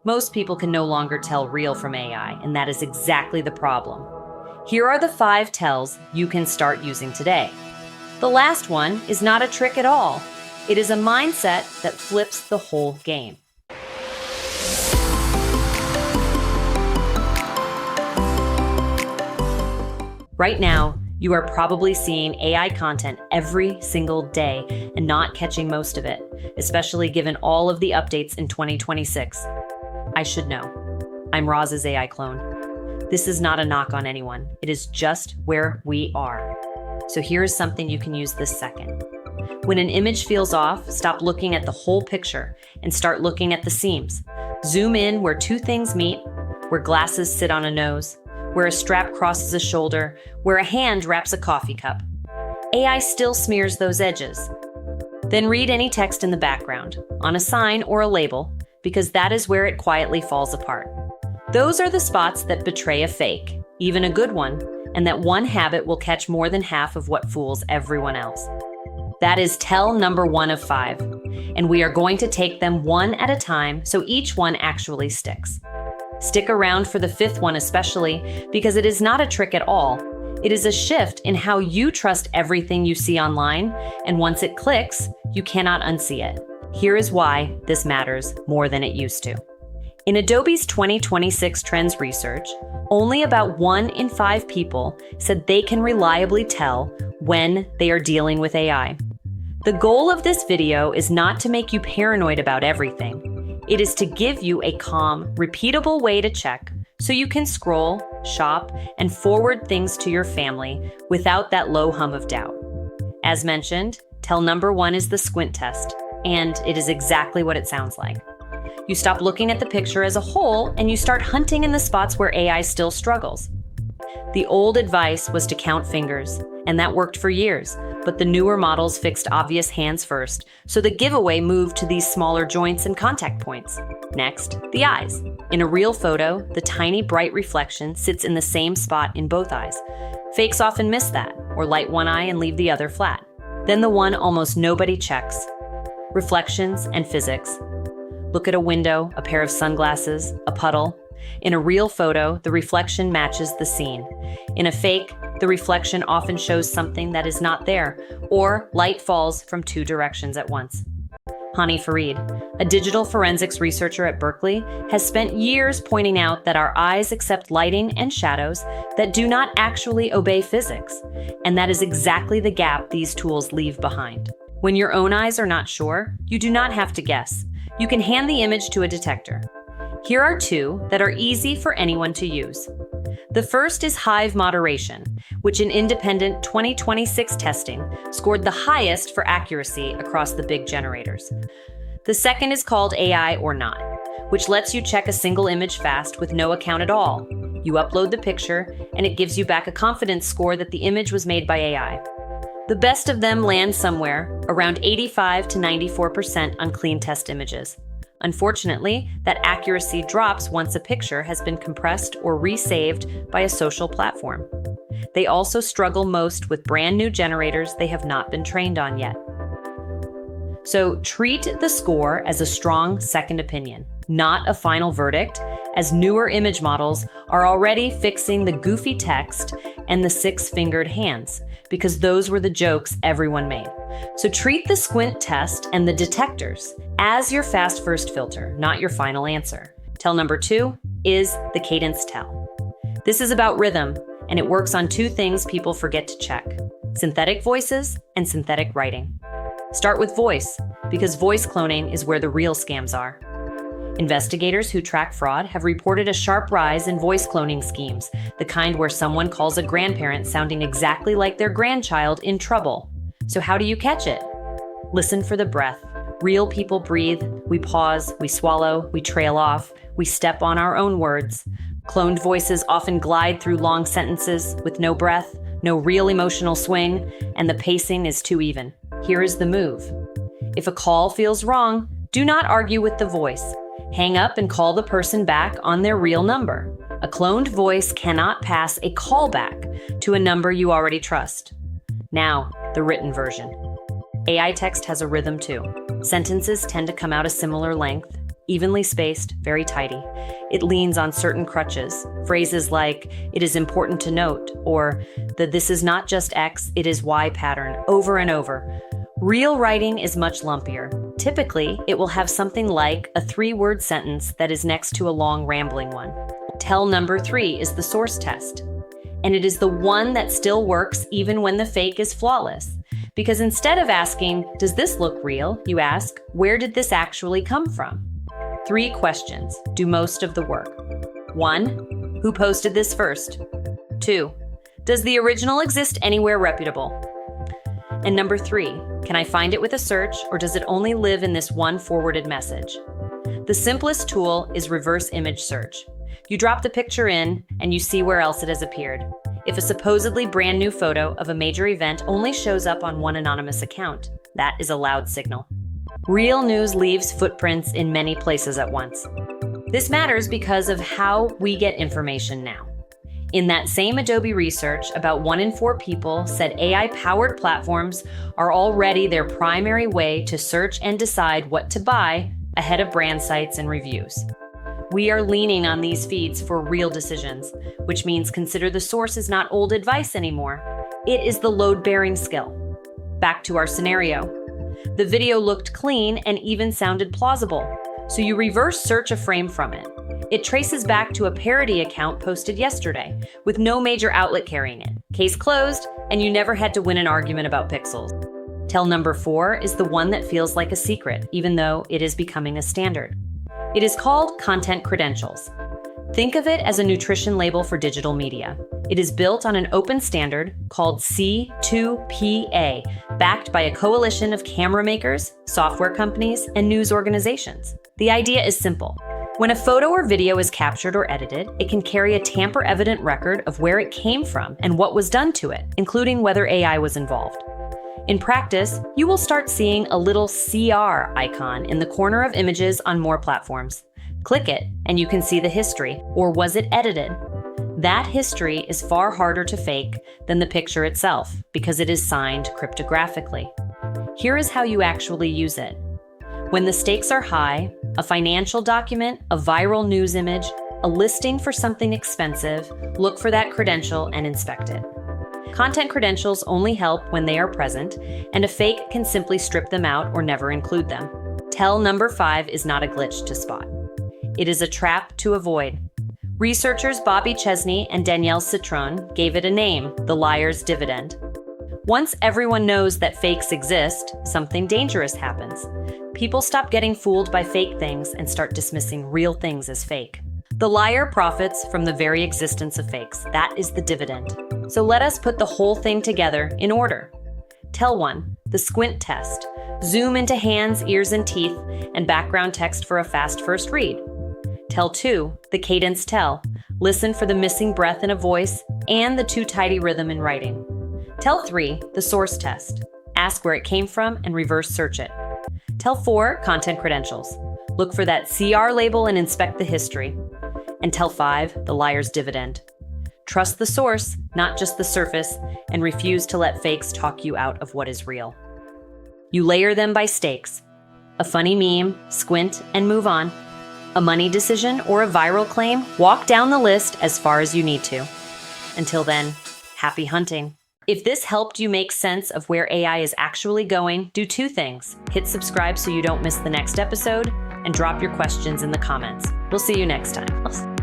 Most people can no longer tell real from AI, and that is exactly the problem. Here are the 5 tells you can start using today. The last one is not a trick at all. It is a mindset that flips the whole game. Right now, you are probably seeing AI content every single day and not catching most of it, especially given all of the updates in 2026. I should know. I'm Roz's AI clone. This is not a knock on anyone. It is just where we are. So here is something you can use this second. When an image feels off, stop looking at the whole picture and start looking at the seams. Zoom in where 2 things meet, where glasses sit on a nose, where a strap crosses a shoulder, where a hand wraps a coffee cup. AI still smears those edges. Then read any text in the background, on a sign or a label, because that is where it quietly falls apart. Those are the spots that betray a fake, even a good one, and that one habit will catch more than half of what fools everyone else. That is tell number 1 of 5, and we are going to take them one at a time so each one actually sticks. Stick around for the 5th one especially, because it is not a trick at all. It is a shift in how you trust everything you see online, and once it clicks, you cannot unsee it. Here is why this matters more than it used to. In Adobe's 2026 trends research, only about 1 in 5 people said they can reliably tell when they are dealing with AI. The goal of this video is not to make you paranoid about everything. It is to give you a calm, repeatable way to check so you can scroll, shop, and forward things to your family without that low hum of doubt. As mentioned, tell number 1 is the squint test, and it is exactly what it sounds like. You stop looking at the picture as a whole and you start hunting in the spots where AI still struggles. The old advice was to count fingers, and that worked for years, but the newer models fixed obvious hands first, so the giveaway moved to these smaller joints and contact points. Next, the eyes. In a real photo, the tiny bright reflection sits in the same spot in both eyes. Fakes often miss that, or light one eye and leave the other flat. Then the one almost nobody checks. Reflections and physics. Look at a window, a pair of sunglasses, a puddle. In a real photo, the reflection matches the scene. In a fake, the reflection often shows something that is not there, or light falls from 2 directions at once. Hani Farid, a digital forensics researcher at Berkeley, has spent years pointing out that our eyes accept lighting and shadows that do not actually obey physics, and that is exactly the gap these tools leave behind. When your own eyes are not sure, you do not have to guess. You can hand the image to a detector. Here are 2 that are easy for anyone to use. The first is hive-moderation, which in independent 2026 testing scored the highest for accuracy across the big generators. The second is called AI or Not, which lets you check a single image fast with no account at all. You upload the picture, and it gives you back a confidence score that the image was made by AI. The best of them land somewhere around 85 to 94% on clean test images. Unfortunately, that accuracy drops once a picture has been compressed or resaved by a social platform. They also struggle most with brand new generators they have not been trained on yet. So treat the score as a strong second opinion, not a final verdict, as newer image models are already fixing the goofy text and the 6-fingered hands, because those were the jokes everyone made. So treat the squint test and the detectors as your fast first filter, not your final answer. Tell number 2 is the cadence tell. This is about rhythm, and it works on 2 things people forget to check: synthetic voices and synthetic writing. Start with voice, because voice cloning is where the real scams are. Investigators who track fraud have reported a sharp rise in voice cloning schemes, the kind where someone calls a grandparent sounding exactly like their grandchild in trouble. So how do you catch it? Listen for the breath. Real people breathe, we pause, we swallow, we trail off, we step on our own words. Cloned voices often glide through long sentences with no breath, no real emotional swing, and the pacing is too even. Here is the move. If a call feels wrong, do not argue with the voice. Hang up and call the person back on their real number. A cloned voice cannot pass a callback to a number you already trust. Now, the written version. AI text has a rhythm too. Sentences tend to come out a similar length. evenly spaced, very tidy. It leans on certain crutches, phrases like, "it is important to note," or the "this is not just X, it is Y" pattern, over and over. Real writing is much lumpier. Typically, it will have something like a 3-word sentence that is next to a long, rambling one. Tell number 3 is the source test. And it is the one that still works even when the fake is flawless. Because instead of asking, "does this look real?" you ask, "where did this actually come from?" 3 questions do most of the work. 1. Who posted this first? 2. Does the original exist anywhere reputable? And number 3, can I find it with a search, or does it only live in this one forwarded message? The simplest tool is reverse image search. You drop the picture in, and you see where else it has appeared. If a supposedly brand new photo of a major event only shows up on one anonymous account, that is a loud signal. Real news leaves footprints in many places at once. This matters because of how we get information now. In that same Adobe research, about 1 in 4 people said AI-powered platforms are already their primary way to search and decide what to buy ahead of brand sites and reviews. We are leaning on these feeds for real decisions, which means consider the source is not old advice anymore. It is the load-bearing skill. Back to our scenario. The video looked clean and even sounded plausible, so you reverse search a frame from it. It traces back to a parody account posted yesterday, with no major outlet carrying it. Case closed, and you never had to win an argument about pixels. Tell number 4 is the one that feels like a secret, even though it is becoming a standard. It is called content credentials. Think of it as a nutrition label for digital media. It is built on an open standard called C2PA, backed by a coalition of camera makers, software companies, and news organizations. The idea is simple. When a photo or video is captured or edited, it can carry a tamper-evident record of where it came from and what was done to it, including whether AI was involved. In practice, you will start seeing a little CR icon in the corner of images on more platforms. Click it, and you can see the history, or was it edited? That history is far harder to fake than the picture itself, because it is signed cryptographically. Here is how you actually use it. When the stakes are high, a financial document, a viral news image, a listing for something expensive, look for that credential and inspect it. Content credentials only help when they are present, and a fake can simply strip them out or never include them. Tell number 5 is not a glitch to spot. It is a trap to avoid. Researchers Bobby Chesney and Danielle Citron gave it a name, the liar's dividend. Once everyone knows that fakes exist, something dangerous happens. People stop getting fooled by fake things and start dismissing real things as fake. The liar profits from the very existence of fakes. That is the dividend. So let us put the whole thing together in order. Tell 1, the squint test. Zoom into hands, ears, and teeth, and background text for a fast first read. Tell 2, the cadence tell. Listen for the missing breath in a voice and the too tidy rhythm in writing. Tell 3, the source test. Ask where it came from and reverse search it. Tell 4, content credentials. Look for that CR label and inspect the history. And tell 5, the liar's dividend. Trust the source, not just the surface, and refuse to let fakes talk you out of what is real. You layer them by stakes. A funny meme, squint, and move on. A money decision or a viral claim, walk down the list as far as you need to. Until then, happy hunting. If this helped you make sense of where AI is actually going, do 2 things. Hit subscribe so you don't miss the next episode, and drop your questions in the comments. We'll see you next time.